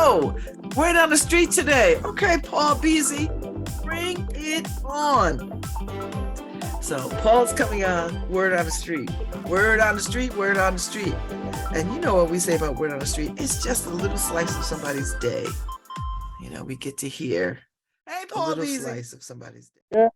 go. Word on the street today. Okay, Paul Beasy, bring it on. So Paul's coming on Word on the Street. Word on the street, word on the street. And you know what we say about Word on the Street? It's just a little slice of somebody's day. You know, we get to hear a little slice of somebody's day. Yeah.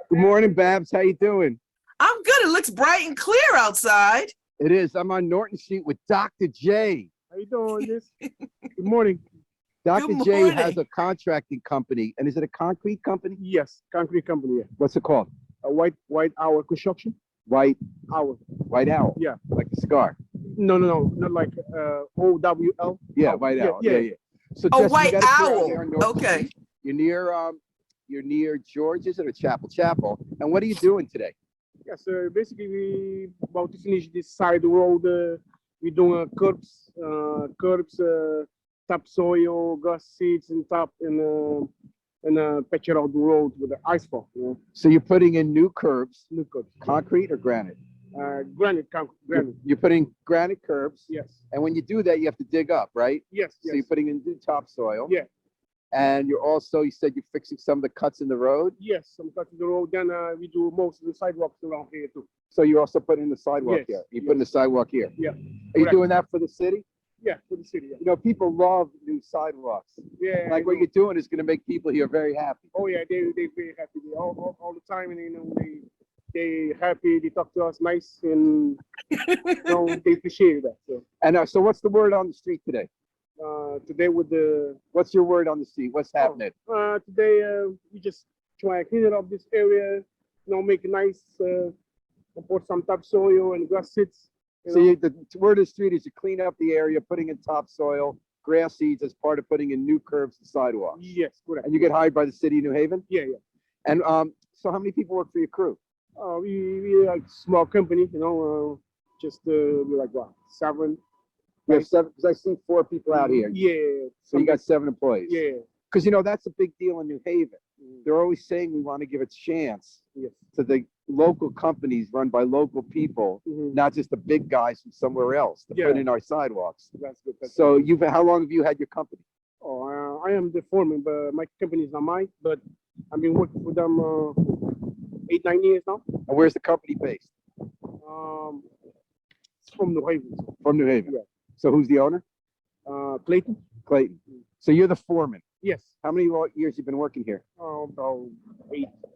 Good morning, Babs. How you doing? I'm good. It looks bright and clear outside. It is. I'm on Norton Street with Dr. J. How you doing, this? Good morning. Dr. J has a contracting company. And is it a concrete company? Yes, concrete company. Yeah. What's it called? A White Owl Construction. White Owl. White Owl. Yeah. Like a cigar. No, not like OWL. Yeah, White Owl. Yeah. So White Owl. Okay. Street. You're near George, is it, or Chapel? And what are you doing today? Yeah, so basically we about to finish this side road. We're doing curbs, topsoil, grass seeds, and patch out the road with the asphalt. You know? So you're putting in new curbs. New curbs. Concrete or granite? Granite. You're putting granite curbs. Yes. And when you do that, you have to dig up, right? Yes. So you're putting in new topsoil. Yeah. And you're also, you said you're fixing some of the cuts in the road? Yes, some cuts in the road. Then we do most of the sidewalks around here too. So you're also putting the sidewalk here? You're putting the sidewalk here? Yeah. Are you doing that for the city? Yeah, for the city. Yeah. You know, people love new sidewalks. Yeah. Like what you're doing is going to make people here very happy. Oh yeah, they very happy. All the time, and you know, they happy. They talk to us nice, and you know, they appreciate that. So. And so what's the word on the street today? Today with the. What's your word on the street? What's happening? Today we just try and clean it up this area. You know, make it nice. Put some topsoil and grass seeds. So the word of the street is you clean up the area, putting in topsoil, grass seeds as part of putting in new curbs and sidewalks. Yes, correct. And you get hired by the city of New Haven? Yeah. And so how many people work for your crew? We like small company, you know, just we like what, 7. We have 7, because I see 4 people out here. Yeah. So you got 7 employees. Yeah. Because you know that's a big deal in New Haven. They're always saying we want to give a chance to the local companies run by local people, not just the big guys from somewhere else to put in our sidewalks. That's good. So how long have you had your company? Oh, I am the foreman, but my company is not mine. But I've been working for them 8-9 years now. And where's the company based? It's from New Haven. From New Haven. Yeah. So who's the owner? Clayton. Clayton. So you're the foreman. Yes. How many years you been working here? About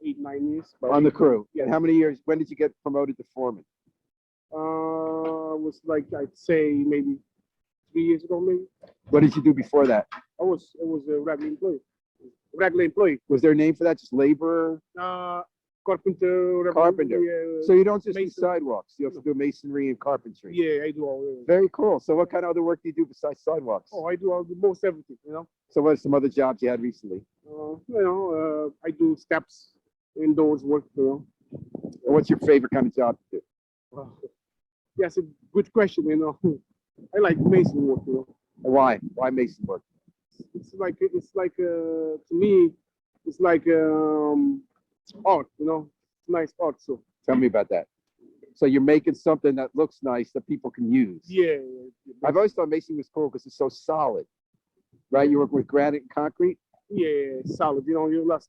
8-9 years. On the crew. Yeah. And how many years? When did you get promoted to foreman? Was like I'd say maybe 3 years ago, maybe. What did you do before that? I was a regular employee. Was there a name for that? Just laborer? Carpenter. Carpenter. So you don't just do sidewalks. You also do masonry and carpentry. Yeah, I do all that. Very cool. So what kind of other work do you do besides sidewalks? Oh, I do most everything, you know. So what are some other jobs you had recently? I do steps, indoors work, you know. What's your favorite kind of job to do? That's a good question, you know. I like mason work, you know. Why? Why mason work? It's like to me, it's like art, you know. It's nice art. So tell me about that. So you're making something that looks nice that people can use. Yeah. I've always thought masonry was cool because it's so solid, right? You work with granite and concrete. Yeah, solid. You know, you last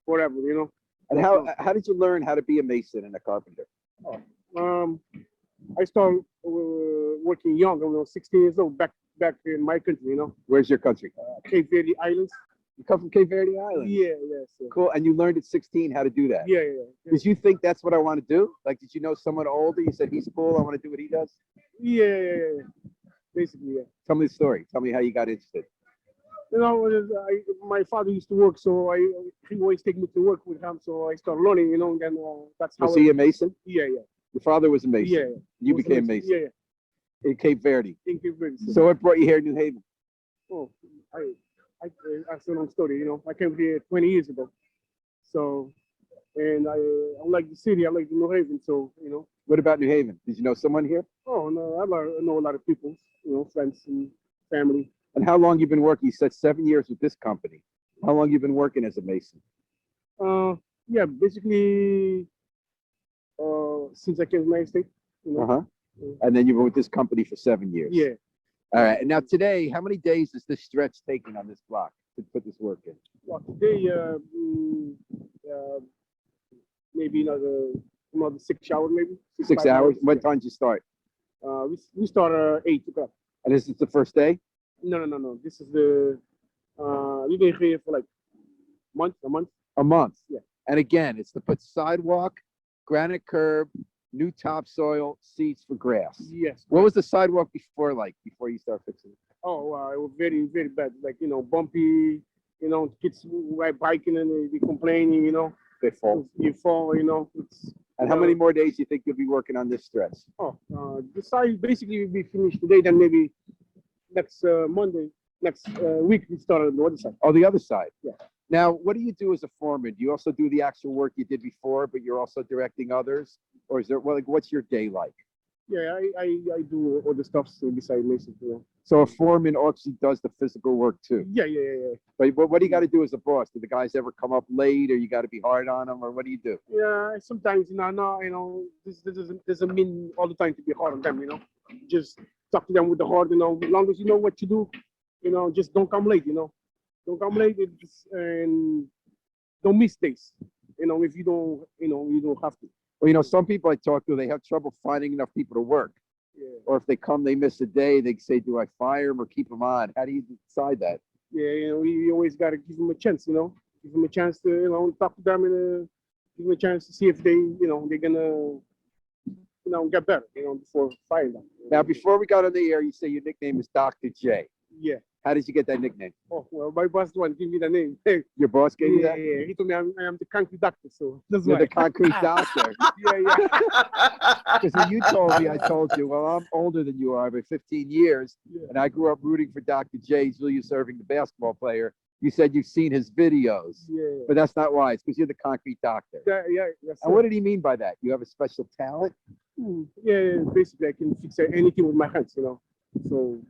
forever. You know. And how did you learn how to be a mason and a carpenter? I started working young. I was 16 years old back in my country. You know. Where's your country? Cape Verde Islands. You come from Cape Verde Island? Yeah. So. Cool. And you learned at 16 how to do that? Yeah. Did you think that's what I want to do? Like, did you know someone older? You said, he's cool, I want to do what he does? Yeah. Basically, yeah. Tell me the story. Tell me how you got interested. You know, my father used to work, so he always take me to work with him. So I started learning, you know, and then that's how. Was he a mason? Yeah. Your father was a mason? Yeah. You became a mason? Yeah. In Cape Verde? In Cape Verde. So what brought you here in New Haven? Oh, that's a long story, you know. I came here 20 years ago. So, and I like the city, I like the New Haven, so, you know. What about New Haven? Did you know someone here? Oh, no, I know a lot of people, you know, friends and family. And how long you been working? You said 7 years with this company. How long you been working as a mason? Yeah, basically, since I came to the United States, you know. And then you were with this company for 7 years. Yeah. All right. And now today, how many days is this stretch taking on this block to put this work in? Well, today, maybe another 6 hours, maybe 6 5 hours? What Yeah. time did you start? We start 8 o'clock. And this is the first day? No. This is the we've been here for like a month. A month. Yeah. And again, it's to put sidewalk, granite curb, new topsoil, seats for grass. Yes. What was the sidewalk before like, before you start fixing it? Oh, it was very, very bad. Like, bumpy, kids ride biking and they complaining, They fall. you fall, it's, And how many more days do you think you'll be working on this stretch? the side basically will be finished today, then maybe next Monday, next week we start on the other side. Oh, the other side. Yeah. Now, what do you do as a foreman? Do you also do the actual work you did before, but you're also directing others? Or is there, well, like, what's your day like? Yeah, I do all the stuff beside Mason, So a foreman actually does the physical work too. Yeah. But what do you got to do as a boss? Do the guys ever come up late, or you got to be hard on them, or what do you do? Yeah, sometimes, this doesn't mean all the time to be hard on them, Just talk to them with the heart, as long as you know what you do, just don't come late, Don't come late and don't miss days, if you don't, you don't have to. Well, some people I talk to, they have trouble finding enough people to work. Yeah. Or if they come, they miss a day, they say, do I fire them or keep them on? How do you decide that? Yeah, we always got to give them a chance, give them a chance to, talk to them and give them a chance to see if they, they're gonna, get better, before firing them. Now, before we got on the air, you say your nickname is Dr. J. Yeah. How did you get that nickname? Oh, well, my boss one give me the name. Your boss gave you that? Yeah. He told me I am the concrete doctor, so that's You're why. the concrete doctor. Yeah. Because when you told me, I told you, well, I'm older than you are by 15 years, Yeah. and I grew up rooting for Dr. J, Julius Erving, the basketball player. You said you've seen his videos, Yeah. but that's not why. It's because you're the concrete doctor. Yeah. And what did he mean by that? You have a special talent? Yeah, basically I can fix anything with my hands, So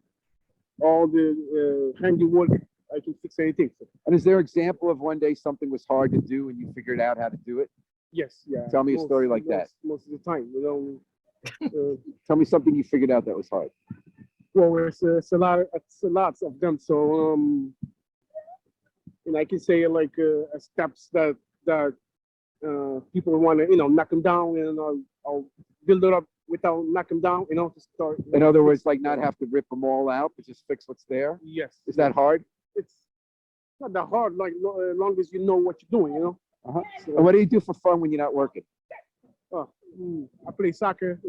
all the handiwork, I can fix anything. So, And is there an example of one day something was hard to do and you figured out how to do it? yes, yeah. Tell me a story like that. Most of the time, Tell me something you figured out that was hard. Well, it's a lot of them. So and I can say like steps that people want to knock them down, and I'll build it up without knocking them down, to start. In other words, like not have to rip them all out, but just fix what's there. Yes. Is that hard? It's not that hard, like as long as you know what you're doing, Uh-huh. So, And what do you do for fun when you're not working? I play soccer,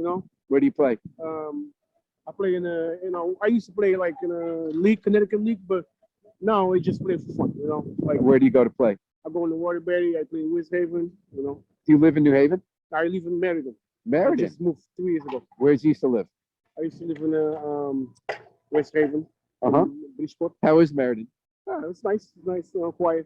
Where do you play? I play in a, I used to play like in a league, Connecticut league, but now I just play for fun, Like Where do you go to play? I go in the Waterbury, I play in West Haven, Do you live in New Haven? I live in Meriden. I Meriden. just moved 3 years ago. Where did you used to live? I used to live in West Haven, Uh-huh. Bridgeport. How is Meriden? It's nice, quiet.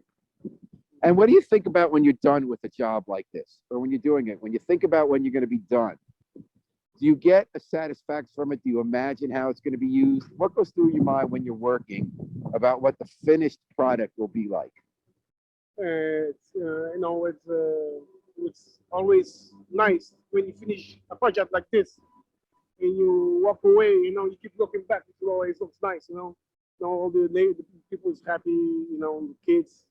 And what do you think about when you're done with a job like this, or when you're doing it? When you think about when you're going to be done, do you get a satisfaction from it? Do you imagine how it's going to be used? What goes through your mind when you're working about what the finished product will be like? It's always nice when you finish a project like this and you walk away. You keep looking back. It always looks nice. All the people is happy. The kids,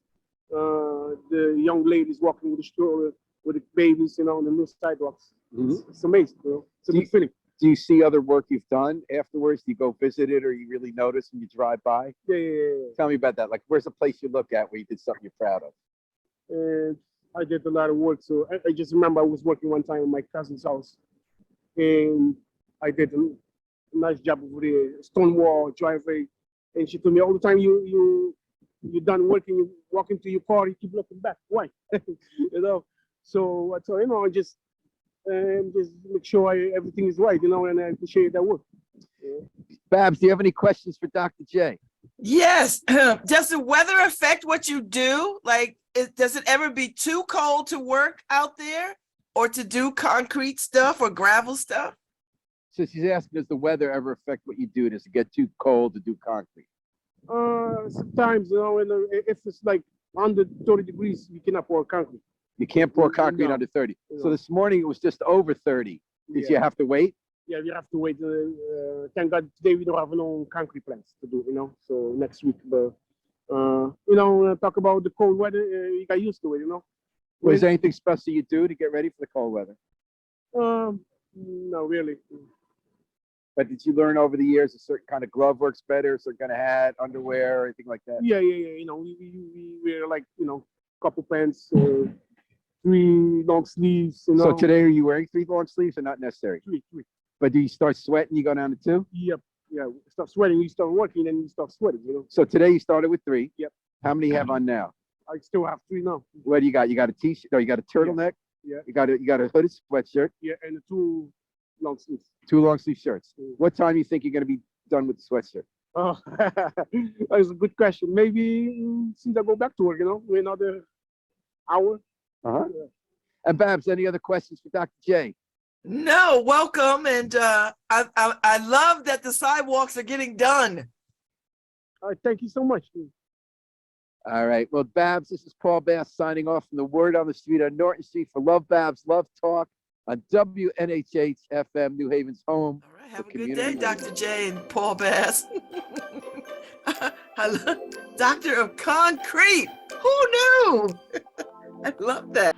the young ladies walking with the stroller with the babies. On the new sidewalks. It's amazing. It's a good feeling. Do you see other work you've done afterwards? Do you go visit it, or you really notice when you drive by? Yeah. Tell me about that. Like, where's a place you look at where you did something you're proud of? And I did a lot of work. So I just remember I was working one time in my cousin's house, and I did a nice job over there, stone wall, driveway. And she told me all the time, you done working, you walk into your car, you keep looking back. Why? So I told I just make sure everything is right, and I appreciate that work. Babs, do you have any questions for Dr. J? Yes. Does the weather affect what you do? Like, does it ever be too cold to work out there or to do concrete stuff or gravel stuff? So she's asking, does the weather ever affect what you do? Does it get too cold to do concrete? Sometimes, if it's like under 30 degrees, you cannot pour concrete. You can't pour concrete No. under 30. No. So this morning it was just over 30. Did you have to wait? yeah, we have to wait. Thank God today we don't have no concrete plans to do, so next week. But, talk about the cold weather, you got used to it, Was there anything special you do to get ready for the cold weather? No, really. But did you learn over the years a certain kind of glove works better, a certain kind of hat, underwear, or anything like that? Yeah. We wear like, couple pants, 3 long sleeves, So today, are you wearing 3 long sleeves or not necessary? Three. But do you start sweating, you go down to 2? Yep. Yeah. Stop sweating, you start working, then you start sweating, So today you started with 3. Yep. How many you have on now? I still have 3 now. What do you got? You got a t-shirt, no, you got a turtleneck? Yeah. You got a hooded sweatshirt, Yeah, and 2 long sleeves. 2 long sleeve shirts. Mm. What time do you think you're gonna be done with the sweatshirt? Oh, that's a good question. Maybe since I go back to work, another hour. Uh-huh. Yeah. And Babs, any other questions for Dr. J? No, welcome. And I love that the sidewalks are getting done. Thank you so much. All right. Well, Babs, this is Paul Bass signing off from the Word on the Street on Norton Street for Love Babs, Love Talk on WNHH FM, New Haven's home. All right, have a for good day, community radio. Dr. J and Paul Bass. I love Doctor of Concrete. Who knew? I love that.